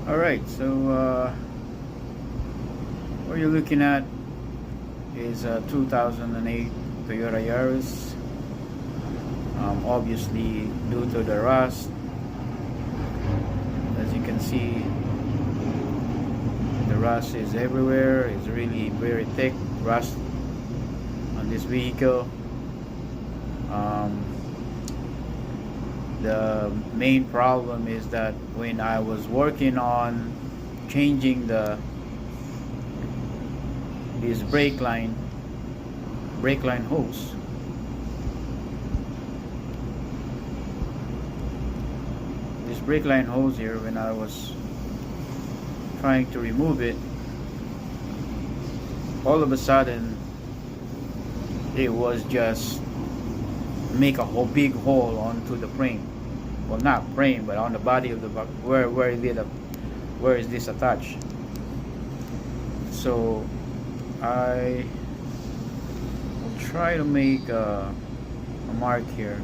Alright, so what you're looking at is a 2008 Toyota Yaris. Obviously, due to the rust, as you can see, the rust is everywhere. It's really very thick rust on this vehicle. The main problem is that when I was working on changing this brake line hose, here, when I was trying to remove it, all of a sudden it was just make a whole big hole onto the frame. Well, not frame, but on the body of the bug. Where is this attached? So I will try to make a mark here.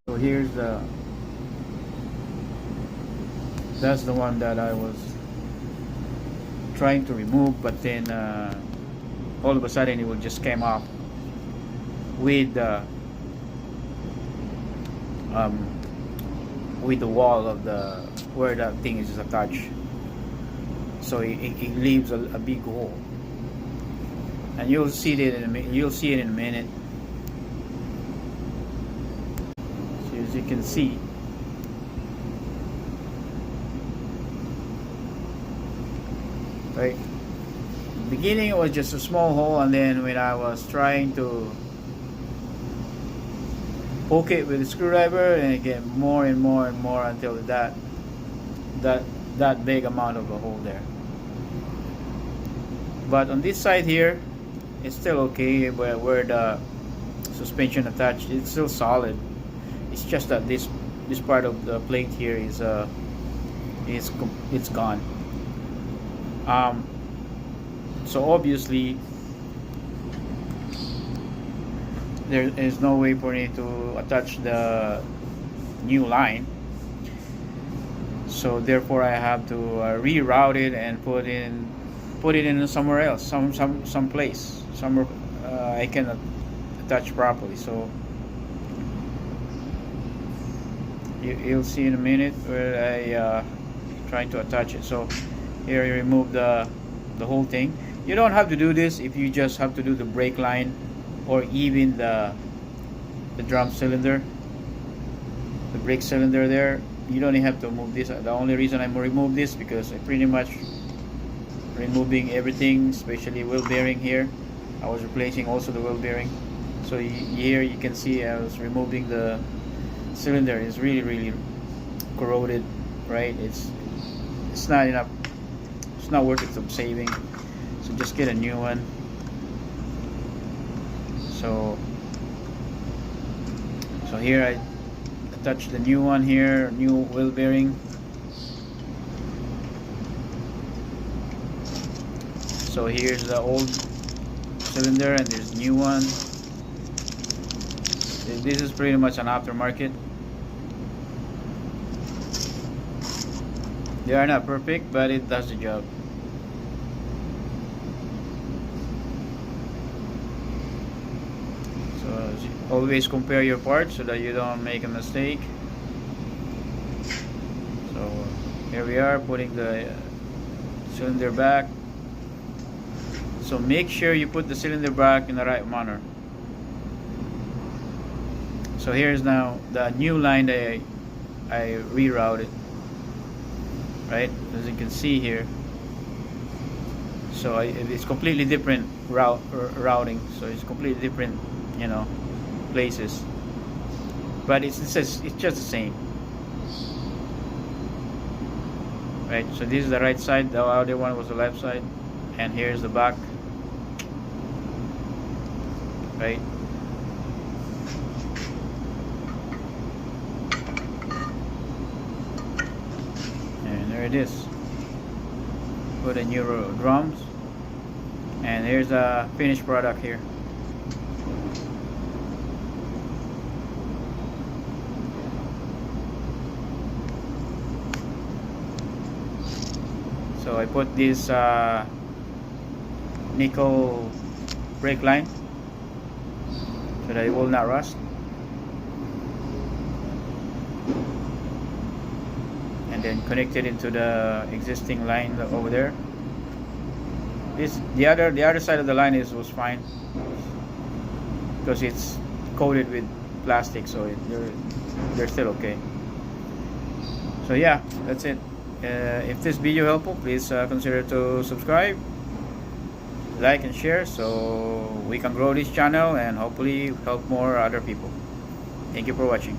So that's the one that I was trying to remove, but then all of a sudden it would just came off with the wall of the where that thing is attached. So it leaves a big hole, and you'll see it in a minute. So as you can see, right, in the beginning it was just a small hole, and then when I was trying to poke it with a screwdriver, and it get more and more and more until that big amount of a hole there. But on this side here, it's still okay. Where the suspension attached, it's still solid. It's just that this part of the plate here is it's gone. So obviously there is no way for me to attach the new line, so therefore I have to reroute it and put it in somewhere else, some place somewhere I cannot attach properly. So you'll see in a minute where I trying to attach it. So here you remove the whole thing. You don't have to do this if you just have to do the brake line or even the drum cylinder, the brake cylinder there. You don't have to move this. The only reason I remove this because I pretty much removing everything, especially wheel bearing here. I was replacing also the wheel bearing. So here you can see I was removing the cylinder. It's really corroded, right? It's not enough. It's not worth it of saving. So just get a new one. So here I attach the new one here, new wheel bearing. So here's the old cylinder and there's new one. This is pretty much an aftermarket. They are not perfect, but it does the job. So always compare your parts so that you don't make a mistake. So here we are putting the cylinder back. So make sure you put the cylinder back in the right manner. So here's now the new line that I rerouted, right, as you can see here. So it's completely different routing, so it's completely different, places, but it's just the same, right? So this is the right side, the other one was the left side, and here's the back, right? And there it is. Put a new drums, and here's a finished product here. So I put this nickel brake line so that it will not rust, and then connect it into the existing line over there. The other side of the line was fine because it's coated with plastic, so they're still okay. So yeah, that's it. If this video helpful, please consider to subscribe, like and share, so we can grow this channel and hopefully help more other people. Thank you for watching.